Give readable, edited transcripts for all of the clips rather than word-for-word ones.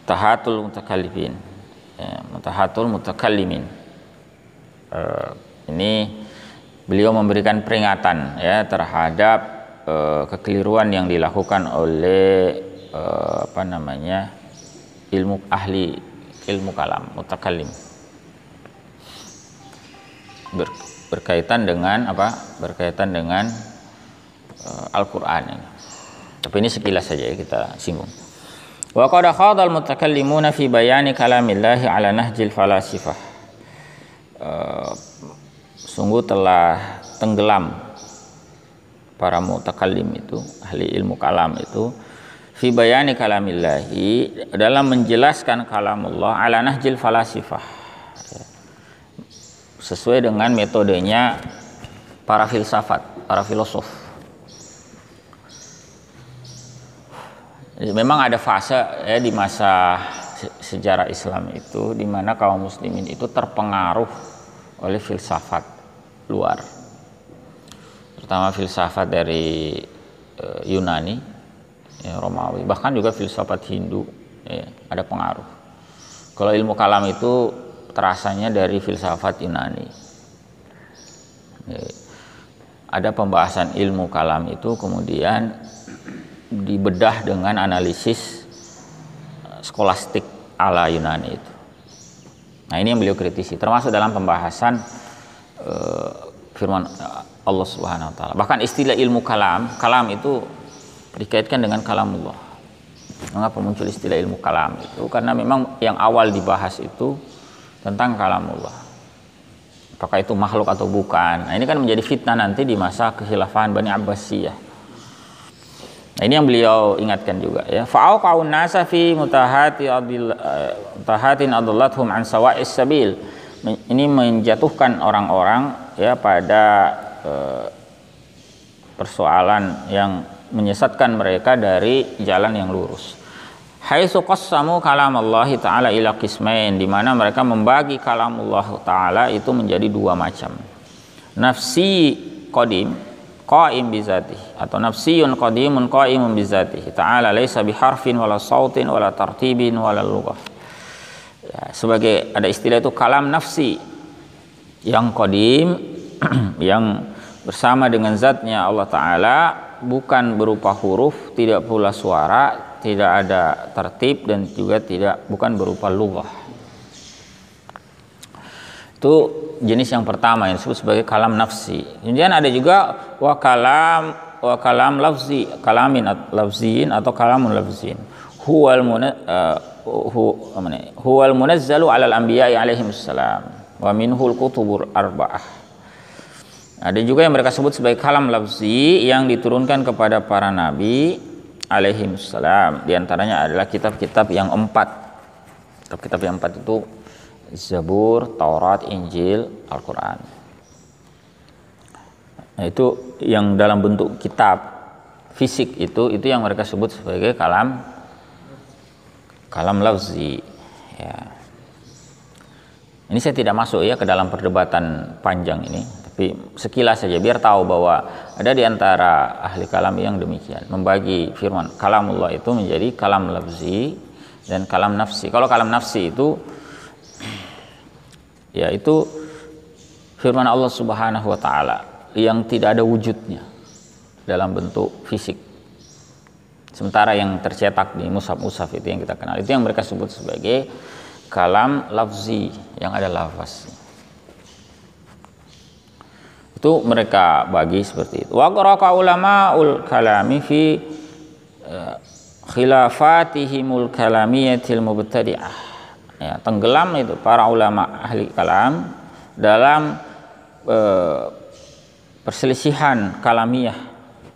mutahatul mutakallimin, mutahatul mutakallimin. Ini beliau memberikan peringatan ya terhadap kekeliruan yang dilakukan oleh ahli ilmu kalam, mutakallim, berkaitan dengan berkaitan dengan Al-Qur'an ini. Tapi ini sekilas saja ya kita singgung. Wa qad khadal mutakallimuna fi bayani kalamillahi ala nahjil falasifah. Sungguh telah tenggelam para mutakallim itu, ahli ilmu kalam itu, fi bayani kalamillahi, dalam menjelaskan kalamullah ala nahjil falasifah, sesuai dengan metodenya para filsafat, para filosof. Memang ada fase ya di masa sejarah Islam itu di mana kaum muslimin itu terpengaruh oleh filsafat luar, terutama filsafat dari Yunani, ya, Romawi, bahkan juga filsafat Hindu ya, ada pengaruh. Kalau ilmu kalam itu terasanya dari filsafat Yunani. Ya, ada pembahasan ilmu kalam itu kemudian dibedah dengan analisis skolastik ala Yunani itu. Nah, ini yang beliau kritisi, termasuk dalam pembahasan firman Allah Subhanahu wa taala. Bahkan istilah ilmu kalam itu dikaitkan dengan kalamullah. Mengapa muncul istilah ilmu kalam itu? Karena memang yang awal dibahas itu tentang kalamullah. Apakah itu makhluk atau bukan? Nah, ini kan menjadi fitnah nanti di masa kekhilafahan Bani Abbasiyah. Nah, ini yang beliau ingatkan juga ya. Fa'auqa'un nasa fi mutahatin adallathum an sawa'is sabil. Ini menjatuhkan orang-orang ya pada persoalan yang menyesatkan mereka dari jalan yang lurus. Haitsu qassamu kalamallahi ta'ala ila qismain, di mana mereka membagi kalamullah ta'ala itu menjadi dua macam. Nafsi qadim qaim bizatihi, atau nafsiyun qadimun qaimun bizatihi ta'ala laisa biharfin wala sautin wala tartibin wala lughah. Ya, sebagai ada istilah itu kalam nafsi yang qadim yang bersama dengan zatnya Allah Ta'ala, bukan berupa huruf, tidak pula suara, tidak ada tertib, dan juga bukan berupa lughah. Itu jenis yang pertama yang disebut sebagai kalam nafsi. Kemudian ada juga wa kalam lafzi, kalamin lafziin atau kalamun lafziin. Huwal munazzalu 'alal anbiya'i alaihimus salam wa minhul kutubur arba'ah. Ada juga yang mereka sebut sebagai kalam lafzi yang diturunkan kepada para nabi alaihimus salam. Di antaranya adalah kitab-kitab yang 4. Kitab-kitab yang 4 itu Zabur, Taurat, Injil, Al-Quran. Nah, itu yang dalam bentuk kitab fisik itu yang mereka sebut sebagai kalam lafzi ya. Ini saya tidak masuk ya ke dalam perdebatan panjang ini, tapi sekilas saja biar tahu bahwa ada di antara ahli kalam yang demikian, membagi firman kalamullah itu menjadi kalam lafzi dan kalam nafsi. Kalau kalam nafsi itu yaitu firman Allah Subhanahu wa taala yang tidak ada wujudnya dalam bentuk fisik. Sementara yang tercetak di mushaf-mushaf itu yang kita kenal, itu yang mereka sebut sebagai kalam lafzi yang ada lafaz. Itu mereka bagi seperti itu. Wa qara'a ulamaul kalami fi khilafatihimul kalamiyatil mubtadi'ah. Ya, tenggelam itu para ulama ahli kalam dalam perselisihan kalamiyah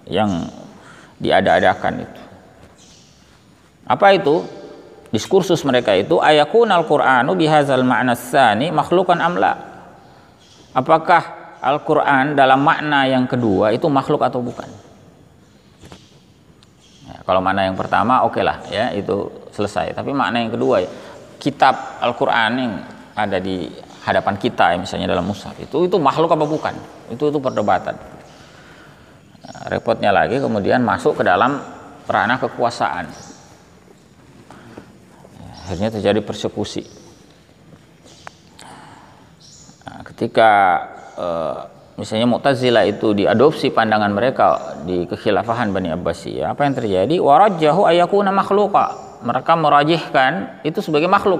yang diada-adakan itu. Apa itu? Diskursus mereka itu ayakunal Qur'anu bihadzal ma'na tsani makhluqan amla. Apakah Al-Qur'an dalam makna yang kedua itu makhluk atau bukan? Ya, kalau makna yang pertama oke lah ya, itu selesai. Tapi makna yang kedua ya, kitab Al-Quran yang ada di hadapan kita ya, misalnya dalam mushaf itu makhluk apa bukan, itu perdebatan. Nah, repotnya lagi kemudian masuk ke dalam ranah kekuasaan. Akhirnya terjadi persekusi. Nah, ketika misalnya Mu'tazilah itu diadopsi pandangan mereka di kekhilafahan Bani Abbasiyah, apa yang terjadi? Warajjahu ayyakuna makhluqa. Mereka merajihkan itu sebagai makhluk.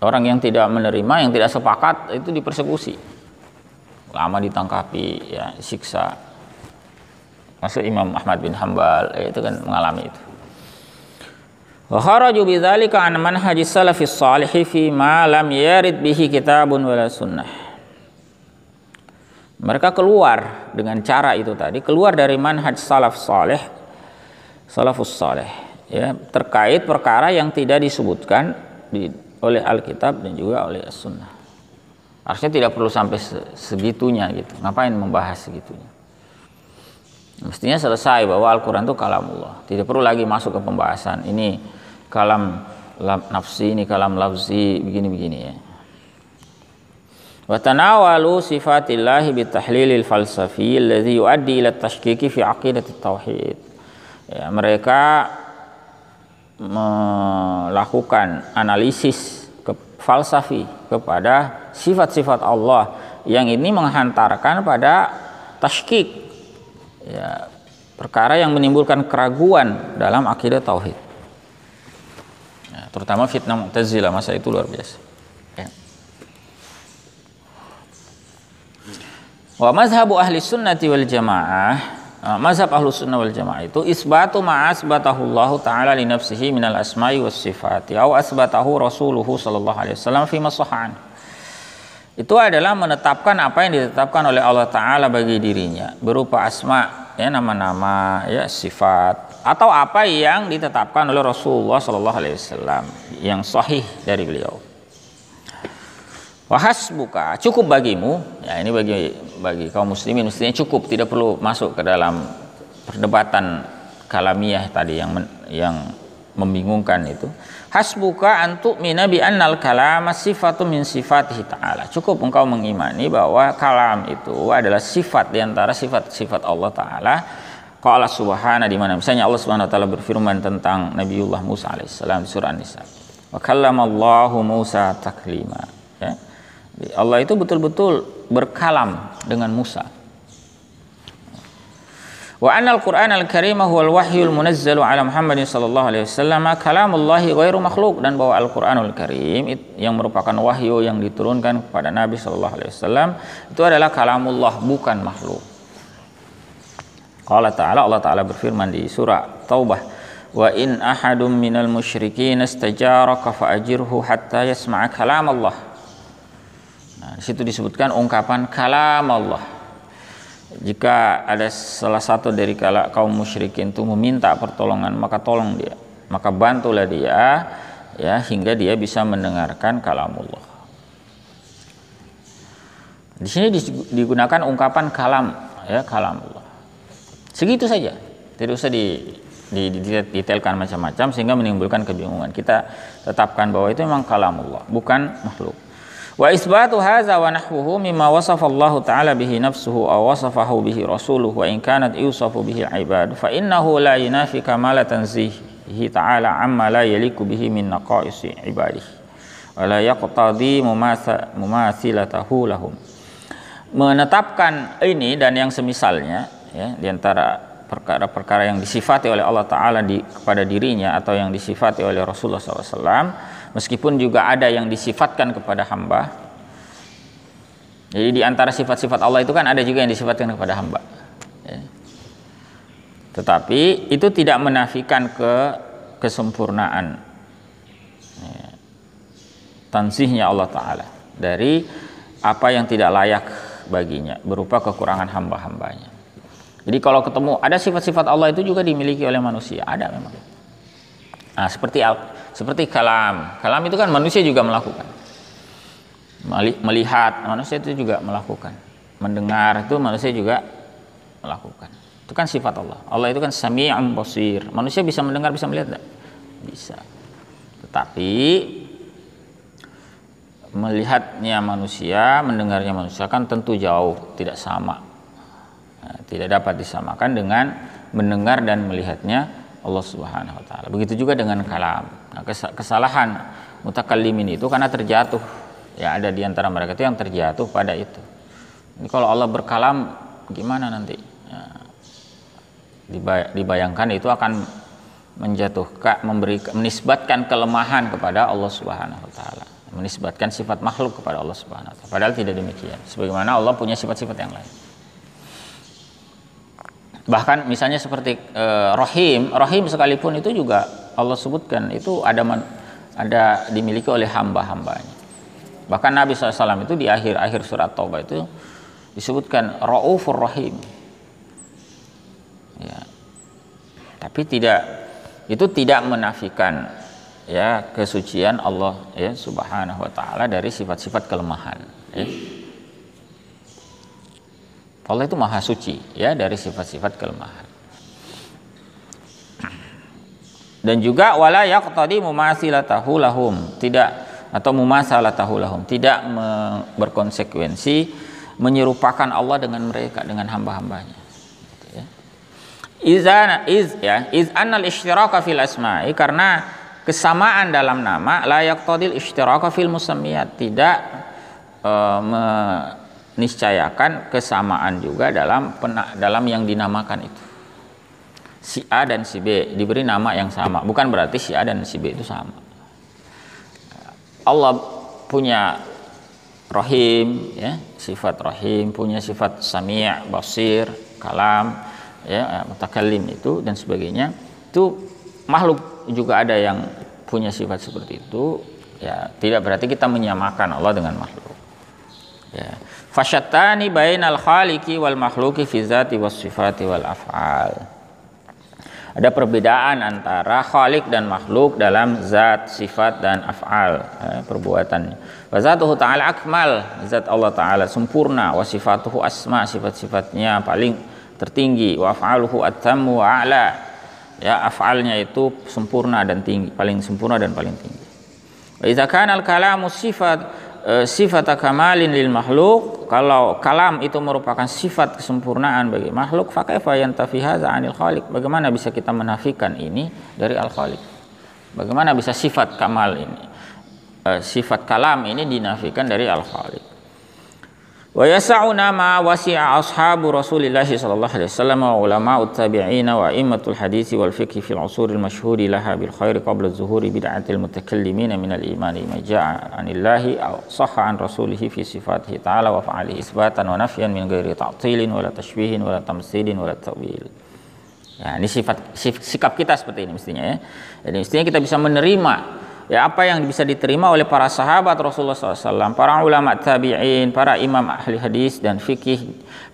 Orang yang tidak menerima, yang tidak sepakat itu dipersekusi, lama ditangkapi, ya, siksa. Masuk Imam Ahmad bin Hambal itu kan mengalami itu. Wa kharaju bidzalika an manhajis salafis salih fi ma lam yarid bihi kitabun wala sunnah. Mereka keluar dengan cara itu tadi, keluar dari manhaj salafus salih, ya, terkait perkara yang tidak disebutkan oleh Alkitab dan juga oleh As-Sunnah. Harusnya tidak perlu sampai segitunya gitu. Ngapain membahas segitunya? Mestinya selesai bahwa Al-Quran itu kalamullah. Tidak perlu lagi masuk ke pembahasan ini kalam nafsi, ini kalam lafzi, begini-begini ya. Wa tanawalu sifatillahi bitahlilil falsafi alladhi yuaddi ila tashkiki fi aqidatit tauhid. Ya, mereka melakukan analisis falsafi kepada sifat-sifat Allah yang ini menghantarkan pada tashkik, ya, perkara yang menimbulkan keraguan dalam akidah tauhid, ya, terutama fitnah Mu'tazilah masa itu luar biasa, ya. Wa mazhabu ahli sunnati wal jamaah, mazhab ahlus sunnah wal jamaah itu isbatu ma asbatahu Allah ta'ala li nafsihi minal asma'i was sifati aw asbatahu rasuluhu sallallahu alaihi wasallam fi masahan. Itu adalah menetapkan apa yang ditetapkan oleh Allah Ta'ala bagi dirinya berupa asma, ya, nama-nama, ya, sifat, atau apa yang ditetapkan oleh Rasulullah sallallahu alaihi wasallam yang sahih dari beliau. Wahasbuka, cukup bagimu, ya, ini bagi kaum muslimin mestinya cukup, tidak perlu masuk ke dalam perdebatan kalamiah tadi yang membingungkan itu. Hasbuka antu mina bi annal kalam sifatun min sifatihi ta'ala. Cukup engkau mengimani bahwa kalam itu adalah sifat di antara sifat-sifat Allah Ta'ala. Qala subhana, di mana misalnya Allah Subhanahu wa taala berfirman tentang Nabiullah Musa alaihissalam di surah An-Nisa. Wa kallamallahu Musa taklima. Ya. Allah itu betul-betul berkalam dengan Musa. Wa anal Qur'an al-Karim huwal wahyul munazzalu ala Muhammadin sallallahu alaihi wasallam kalamullahi ghairu makhluk, dan bahwa Al-Qur'anul Karim yang merupakan wahyu yang diturunkan kepada Nabi sallallahu alaihi wasallam itu adalah kalamullah, bukan makhluk. Allah Ta'ala berfirman di surah Taubah, wa in ahadum minal musyrikin istajaraka fa'ajirhu hatta yasma'a kalam Allah. Nah, di situ disebutkan ungkapan kalam Allah. Jika ada salah satu dari kaum musyrikin itu meminta pertolongan, maka tolong dia, maka bantulah dia, ya, hingga dia bisa mendengarkan kalamullah. Di sini digunakan ungkapan kalam, ya, kalamullah. Segitu saja, tidak usah didetailkan macam-macam sehingga menimbulkan kebingungan. Kita tetapkan bahwa itu memang kalamullah, bukan makhluk. Wa isbatu hadza wa nahwuhu mimma wasafa Allah Ta'ala bihi nafsuhu aw wasafahu bihi rasuluhu wa in kanat yusafu bihi al-ibad fa innahu la yunafi kamala tanzihi ta'ala amma la yaliku bihi min naqaisi ibadihi wa la yaqtadi mumathilatahu lahum. Menetapkan ini dan yang semisalnya, ya, di antara perkara-perkara yang disifati oleh Allah Ta'ala kepada dirinya atau yang disifati oleh Rasulullah SAW, meskipun juga ada yang disifatkan kepada hamba. Jadi di antara sifat-sifat Allah itu kan ada juga yang disifatkan kepada hamba, ya. Tetapi itu tidak menafikan kesempurnaan, ya, tanzihnya Allah Ta'ala dari apa yang tidak layak baginya berupa kekurangan hamba-hambanya. Jadi kalau ketemu ada sifat-sifat Allah itu juga dimiliki oleh manusia, ada memang. Nah, seperti kalam itu kan manusia juga melakukan. Melihat, manusia itu juga melakukan. Mendengar itu manusia juga melakukan. Itu kan sifat Allah. Allah itu kan sami'un basir. Manusia bisa mendengar, bisa melihat enggak? Bisa. Tetapi melihatnya manusia, mendengarnya manusia kan tentu jauh, tidak sama. Nah, tidak dapat disamakan dengan mendengar dan melihatnya Allah Subhanahu wa taala. Begitu juga dengan kalam. Nah, kesalahan mutakallimin itu karena terjatuh, ya ada di antara mereka itu yang terjatuh pada itu. Ini kalau Allah berkalam gimana nanti? Ya, dibayangkan itu akan menjatuhkan, menisbatkan kelemahan kepada Allah Subhanahu wa taala, menisbatkan sifat makhluk kepada Allah Subhanahu wa taala. Padahal tidak demikian. Sebagaimana Allah punya sifat-sifat yang lain. Bahkan misalnya seperti Rahim sekalipun itu juga Allah sebutkan itu ada dimiliki oleh hamba-hambanya. Bahkan Nabi SAW itu di akhir surat Taubah itu disebutkan Raufur Rahim. Ya. Tapi itu tidak menafikan ya kesucian Allah ya Subhanahu wa taala dari sifat-sifat kelemahan. Ya. Allah itu maha suci ya dari sifat-sifat kelemahan. Dan juga wala yaqtadi mumasilatahu lahum, tidak atau mumasalatahu lahum, tidak berkonsekuensi menyerupakan Allah dengan mereka, dengan hamba-hambanya. Gitu ya. Iz annal ishtiraka fil asma'i, karena kesamaan dalam nama la yaqtadil ishtiraka fil musammiyat, tidak niscayakan kesamaan juga dalam yang dinamakan itu. Si A dan si B diberi nama yang sama, bukan berarti si A dan si B itu sama. Allah punya Rahim, ya, sifat Rahim, punya sifat Sami', Basir, Kalam, ya, Mutakallim itu dan sebagainya. Itu makhluk juga ada yang punya sifat seperti itu, ya, tidak berarti kita menyamakan Allah dengan makhluk. Ya. Fasyattani bainal khaliqi wal makhluqi fi dzati was sifati wal af'al. Ada perbedaan antara khaliq dan makhluk dalam zat, sifat dan af'al, perbuatannya. Wa zatuhu ta'ala akmal, zat Allah taala sempurna, wa sifatuhu asma, sifat-sifatnya paling tertinggi, wa af'aluhu atammu wa a'la. Ya, af'alnya itu sempurna dan tinggi, paling sempurna dan paling tinggi. Wa idza kana al-kalamu sifat kamalin lil makhluk, kalau kalam itu merupakan sifat kesempurnaan bagi makhluk, fa kaifa yantafi hadza 'anil khaliq, bagaimana bisa kita menafikan ini dari al khaliq? Bagaimana bisa sifat kamal ini, sifat kalam ini dinafikan dari al khaliq? Wa yas'una ma wasi'a ashabu Rasulillah sallallahu alaihi wasallam wa ulama'ut tabi'in wa a'immatul hadits wal fiqh fil 'usuril mashhuri laha bil khair qabla zuhuri bid'atil mutakallimin min al iman ma ja'a 'anillahi aw sahha 'an rasulih fi sifatihi ta'ala wa fa'alihi isbatan wa nafyan min ghairi ta'tilin wala tashbihin wala tamtsilin wala ta'wil. Ya, ini sikap kita seperti ini mestinya ya. Jadi mestinya kita bisa menerima ya apa yang bisa diterima oleh para sahabat Rasulullah SAW, para ulama tabi'in, para imam ahli hadis dan fikih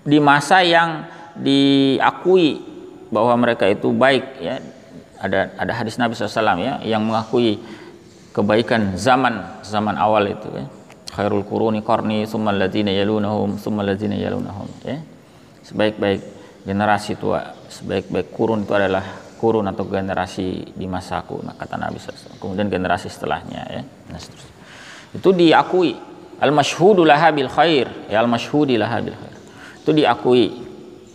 di masa yang diakui bahwa mereka itu baik ya. Ada hadis Nabi SAW ya yang mengakui kebaikan zaman awal itu ya. Khairul quruni qarni tsummal ladzina yalunahum tsummal ladzina yalunahum ya. Sebaik-baik generasi tua, sebaik-baik kurun itu adalah kurun atau generasi di masaku, nah, kata Nabi SAW. Kemudian generasi setelahnya ya. Nah, itu diakui al-masyhudu laha bil khair, ya al-masyhudi laha bil khair. Itu diakui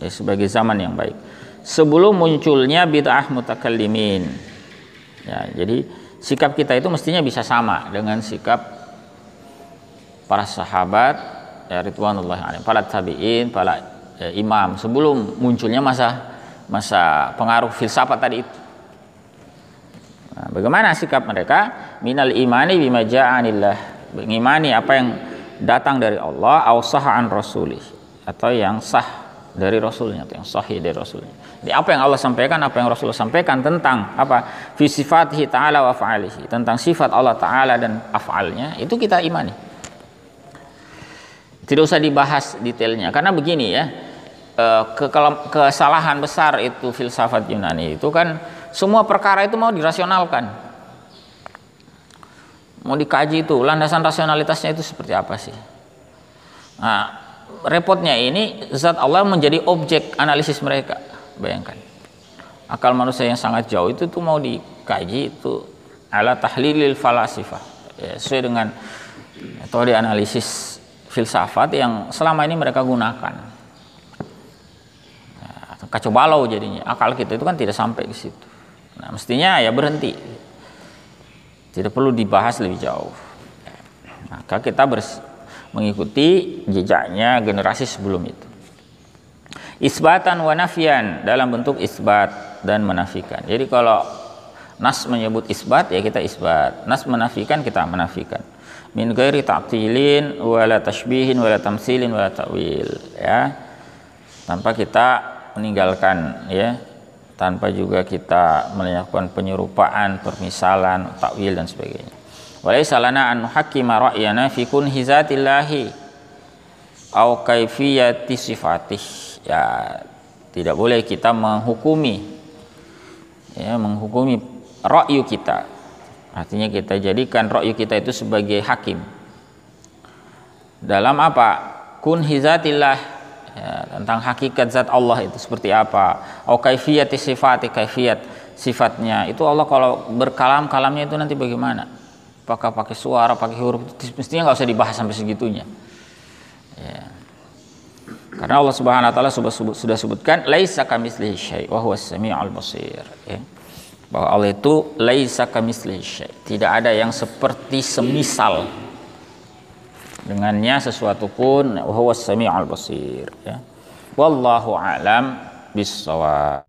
ya, sebagai zaman yang baik. Sebelum munculnya bid'ah mutakallimin. Ya, jadi sikap kita itu mestinya bisa sama dengan sikap para sahabat ya ridwanullahi alaihim, para tabi'in, para imam sebelum munculnya masa pengaruh filsafat tadi itu. Nah, bagaimana sikap mereka? Minal imani bima ja'anillah, mengimani apa yang datang dari Allah, aw sahha an rasulih, atau yang sah dari rasulnya, atau yang sahih dari rasulnya. Jadi apa yang Allah sampaikan, apa yang Rasulullah sampaikan tentang apa? Fi sifatihi ta'ala wa fa'alihi, tentang sifat Allah taala dan af'alnya, itu kita imani. Tidak usah dibahas detailnya karena begini ya. Kesalahan besar itu filsafat Yunani itu kan semua perkara itu mau dirasionalkan, mau dikaji itu landasan rasionalitasnya itu seperti apa sih. Nah, repotnya ini zat Allah menjadi objek analisis mereka. Bayangkan akal manusia yang sangat jauh itu tuh mau dikaji itu ala tahlilil falasifah ya, sesuai dengan metode analisis filsafat yang selama ini mereka gunakan. kacau balau jadinya. Akal kita itu kan tidak sampai ke situ. Nah, mestinya ya berhenti. Tidak perlu dibahas lebih jauh. Maka kita mengikuti jejaknya generasi sebelum itu. Isbatan wa nafian, dalam bentuk isbat dan menafikan. Jadi kalau nas menyebut isbat ya kita isbat, nas menafikan kita menafikan. Min ghairi ta'tilin wala tashbihin wala tamsilin wala ta'wil, ya. Tanpa kita meninggalkan, ya, tanpa juga kita melakukan penyerupaan, permisalan, takwil dan sebagainya. Walaysa lana an nuhakkima ra'yana fi kunhizatillahi au kaifiyati sifatih. Ya, tidak boleh kita menghukumi, ya, menghukumi ra'yu kita. Artinya kita jadikan ra'yu kita itu sebagai hakim. Dalam apa? Kunhizatillah, ya, tentang hakikat zat Allah itu seperti apa, au kaifiyati sifati, kaifiyat sifatnya itu Allah kalau berkalam-kalamnya itu nanti bagaimana, apakah pakai suara, pakai huruf, mestinya nggak usah dibahas sampai segitunya, ya. Karena Allah Subhanahu wa taala sudah sebutkan laisa kamitslihi syai' wa huwas samiul basir, ya. Bahwa Allah itu laisa kamitslihi syai', tidak ada yang seperti semisal dengannya sesuatu pun, wa huwas samiul basir, ya. Wallahu a'lam bissawab.